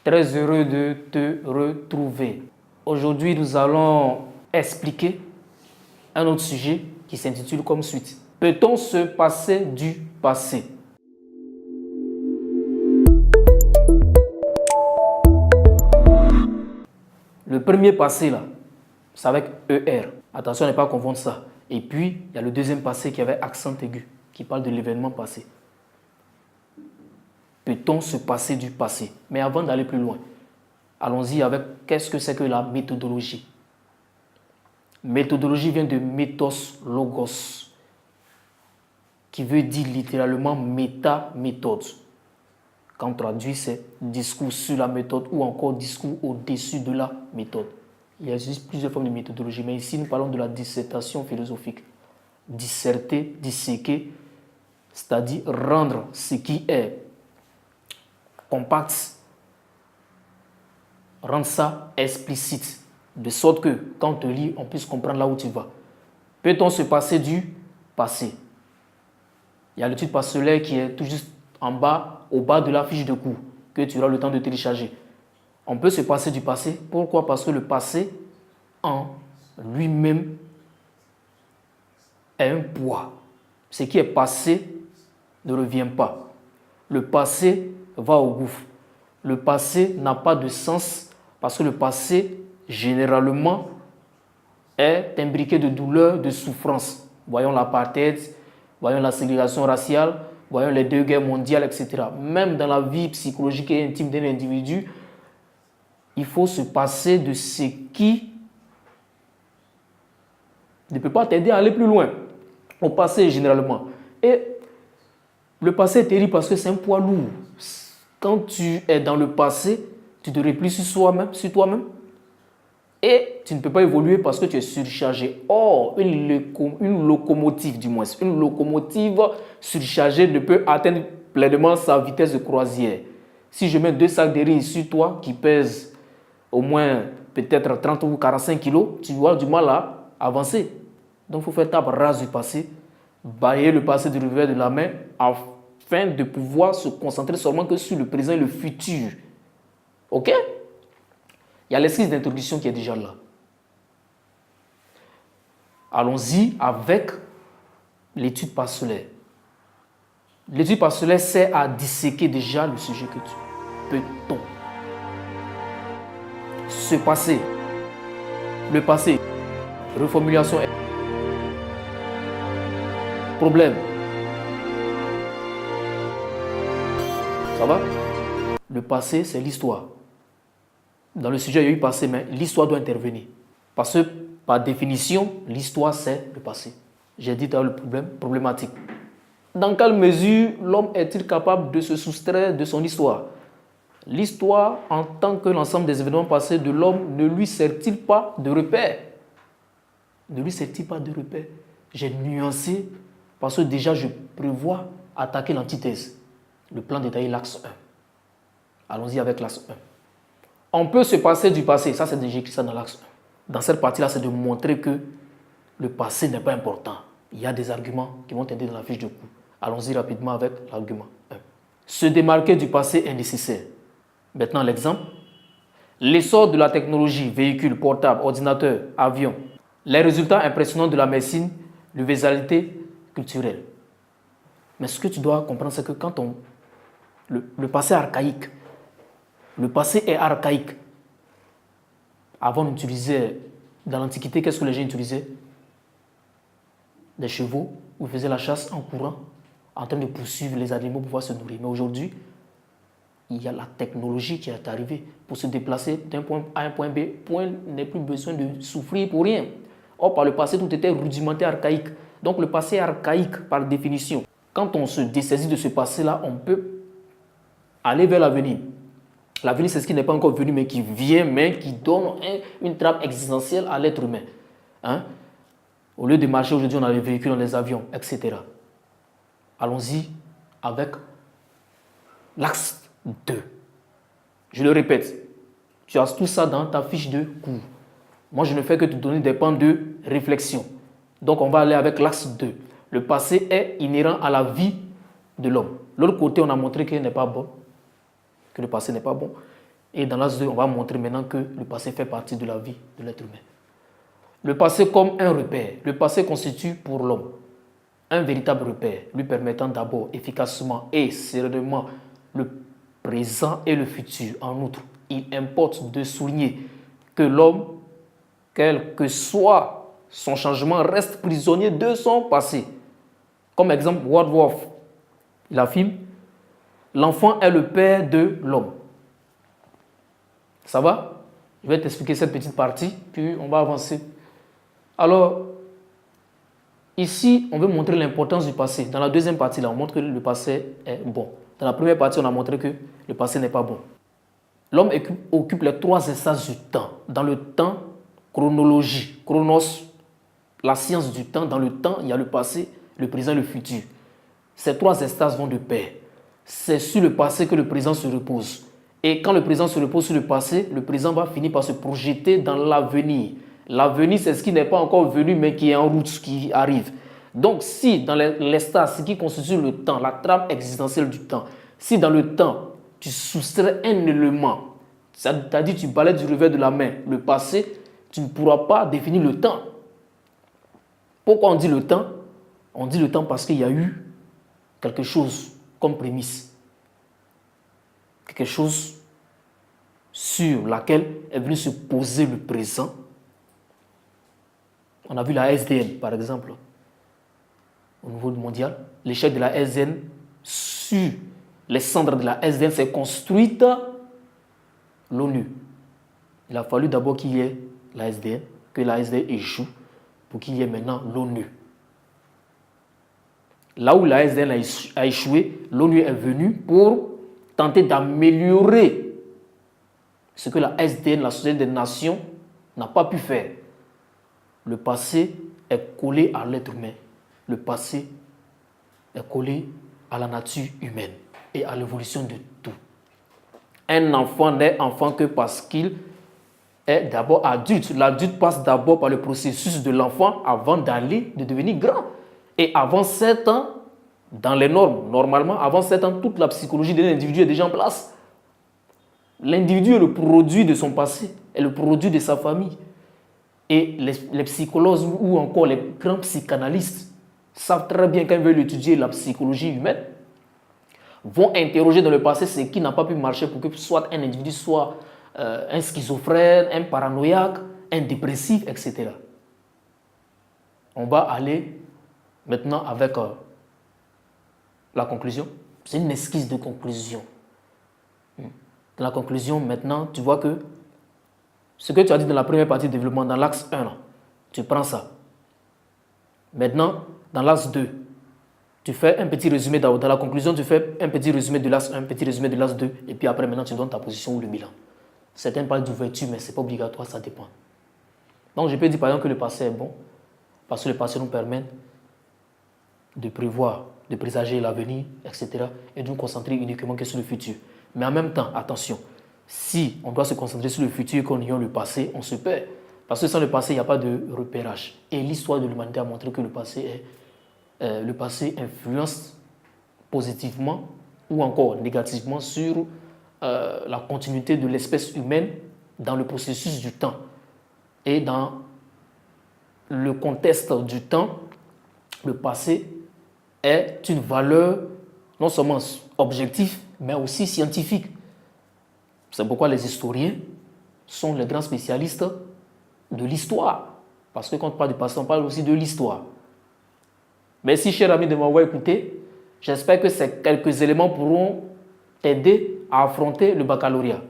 Très heureux de te retrouver. Aujourd'hui, nous allons expliquer un autre sujet qui s'intitule comme suite. Peut-on se passer du passé? Le premier passé là, c'est avec ER. Attention à ne pas confondre ça. Et puis, il y a le deuxième passé qui avait accent aigu, qui parle de l'événement passé. Peut-on se passer du passé? Mais avant d'aller plus loin, allons-y avec qu'est-ce que c'est que la méthodologie. Méthodologie vient de méthos logos, qui veut dire littéralement méta-méthode. Quand on traduit, c'est discours sur la méthode ou encore discours au-dessus de la méthode. Il existe plusieurs formes de méthodologie, mais ici nous parlons de la dissertation philosophique. Disserter, disséquer, c'est-à-dire rendre ce qui est compact, rendre ça explicite, de sorte que quand on te lit, on puisse comprendre là où tu vas. Peut-on se passer du passé? Il y a l'étude parcellaire qui est tout juste en bas, au bas de la fiche de cours, que tu auras le temps de télécharger. On peut se passer du passé. Pourquoi? Parce que le passé, en lui-même, est un poids. Ce qui est passé ne revient pas. Le passé va au gouffre. Le passé n'a pas de sens parce que le passé, généralement, est imbriqué de douleurs, de souffrances. Voyons l'apartheid, voyons la ségrégation raciale, voyons les 2 guerres mondiales, etc. Même dans la vie psychologique et intime d'un individu, il faut se passer de ce qui ne peut pas t'aider à aller plus loin. Au passé, généralement. Et le passé est terrible parce que c'est un poids lourd. Quand tu es dans le passé, tu te replies sur toi-même. Et tu ne peux pas évoluer parce que tu es surchargé. Or, une locomotive surchargée ne peut atteindre pleinement sa vitesse de croisière. Si je mets 2 sacs de riz sur toi qui pèsent au moins peut-être 30 ou 45 kilos, tu vas du mal à avancer. Donc, il faut faire table rase du passé, balayer le passé du revers de la main afin de pouvoir se concentrer seulement que sur le présent et le futur. Ok? Il y a l'exercice d'introduction qui est déjà là. Allons-y avec l'étude parcellaire. L'étude parcellaire sert à disséquer déjà le sujet que tu peut-on se passer. Le passé, reformulation, problème. Ça va? Le passé, c'est l'histoire. Dans le sujet, il y a eu passé, mais l'histoire doit intervenir. Parce que, par définition, l'histoire, c'est le passé. J'ai dit dans le problème, problématique. Dans quelle mesure l'homme est-il capable de se soustraire de son histoire? L'histoire, en tant que l'ensemble des événements passés de l'homme, ne lui sert-il pas de repère? Ne lui sert-il pas de repère? J'ai nuancé parce que déjà, je prévois attaquer l'antithèse. Le plan détaillé, l'axe 1. Allons-y avec l'axe 1. On peut se passer du passé. Ça, c'est déjà écrit ça dans l'axe 1. Dans cette partie-là, c'est de montrer que le passé n'est pas important. Il y a des arguments qui vont t'aider dans la fiche de cours. Allons-y rapidement avec l'argument 1. Se démarquer du passé est nécessaire. Maintenant, l'exemple. L'essor de la technologie, véhicules, portables, ordinateurs, avions. Les résultats impressionnants de la médecine, l'universalité culturelle. Mais ce que tu dois comprendre, c'est que quand le passé est archaïque, le passé est archaïque. Avant, on utilisait, dans l'Antiquité, qu'est-ce que les gens utilisaient? Des chevaux, où ils faisaient la chasse en courant, en train de poursuivre les animaux pour pouvoir se nourrir. Mais aujourd'hui, il y a la technologie qui est arrivée pour se déplacer d'un point A à un point B. Point n'est plus besoin de souffrir pour rien. Or, par le passé, tout était rudimentaire, archaïque. Donc, le passé est archaïque par définition. Quand on se dessaisit de ce passé-là, on peut aller vers l'avenir. L'avenir, c'est ce qui n'est pas encore venu, mais qui vient, mais qui donne une trappe existentielle à l'être humain. Hein? Au lieu de marcher aujourd'hui, on a les véhicules, on a les avions, etc. Allons-y avec l'axe 2. Je le répète, tu as tout ça dans ta fiche de cours. Moi, je ne fais que te donner des pans de réflexion. Donc, on va aller avec l'axe 2. Le passé est inhérent à la vie de l'homme. L'autre côté, on a montré qu'il n'est pas bon, que le passé n'est pas bon. Et dans l'As 2, on va montrer maintenant que le passé fait partie de la vie de l'être humain. Le passé comme un repère. Le passé constitue pour l'homme un véritable repère, lui permettant d'abord efficacement et sereinement le présent et le futur. En outre, il importe de souligner que l'homme, quel que soit son changement, reste prisonnier de son passé. Comme exemple, Wordsworth, il affirme, l'enfant est le père de l'homme. Ça va? Je vais t'expliquer cette petite partie, puis on va avancer. Alors, ici, on veut montrer l'importance du passé. Dans la deuxième partie, là, on montre que le passé est bon. Dans la première partie, on a montré que le passé n'est pas bon. L'homme occupe les trois instances du temps. Dans le temps, chronologie, chronos, la science du temps. Dans le temps, il y a le passé, le présent et le futur. Ces trois instances vont de pair. C'est sur le passé que le présent se repose. Et quand le présent se repose sur le passé, le présent va finir par se projeter dans l'avenir. L'avenir, c'est ce qui n'est pas encore venu, mais qui est en route, qui arrive. Donc, si dans l'espace, ce qui constitue le temps, la trame existentielle du temps, si dans le temps, tu soustrais un élément, c'est-à-dire tu balayes du revers de la main le passé, tu ne pourras pas définir le temps. Pourquoi on dit le temps? On dit le temps parce qu'il y a eu quelque chose comme prémisse. Quelque chose sur laquelle est venu se poser le présent. On a vu la SDN, par exemple, au niveau mondial. L'échec de la SDN sur les cendres de la SDN s'est construite l'ONU. Il a fallu d'abord qu'il y ait la SDN, que la SDN échoue, pour qu'il y ait maintenant l'ONU. Là où la SDN a échoué, l'ONU est venue pour tenter d'améliorer ce que la SDN, la Société des Nations, n'a pas pu faire. Le passé est collé à l'être humain. Le passé est collé à la nature humaine et à l'évolution de tout. Un enfant n'est enfant que parce qu'il est d'abord adulte. L'adulte passe d'abord par le processus de l'enfant avant de devenir grand. Et avant 7 ans, dans les normes, normalement, avant 7 ans, toute la psychologie de l'individu est déjà en place. L'individu est le produit de son passé, est le produit de sa famille. Et les psychologues ou encore les grands psychanalystes savent très bien quand ils veulent étudier la psychologie humaine, vont interroger dans le passé ce qui n'a pas pu marcher pour que soit un individu soit un schizophrène, un paranoïaque, un dépressif, etc. On va aller maintenant avec la conclusion. C'est une esquisse de conclusion. Dans la conclusion, maintenant, tu vois que ce que tu as dit dans la première partie de développement, dans l'axe 1, là, tu prends ça. Maintenant, dans l'axe 2, tu fais un petit résumé d'abord. Dans la conclusion, tu fais un petit résumé de l'axe 1, un petit résumé de l'axe 2, et puis après, maintenant, tu donnes ta position ou le bilan. Certains parlent d'ouverture, mais ce n'est pas obligatoire, ça dépend. Donc, je peux dire par exemple que le passé est bon, parce que le passé nous permet de prévoir, de présager l'avenir, etc., et de nous concentrer uniquement que sur le futur. Mais en même temps, attention, si on doit se concentrer sur le futur et qu'on ignore le passé, on se perd. Parce que sans le passé, il n'y a pas de repérage. Et l'histoire de l'humanité a montré que le passé influence positivement ou encore négativement sur la continuité de l'espèce humaine dans le processus du temps. Et dans le contexte du temps, le passé est une valeur non seulement objective, mais aussi scientifique. C'est pourquoi les historiens sont les grands spécialistes de l'histoire. Parce que quand on parle du passé, on parle aussi de l'histoire. Merci, cher ami, de m'avoir écouté. J'espère que ces quelques éléments pourront t'aider à affronter le baccalauréat.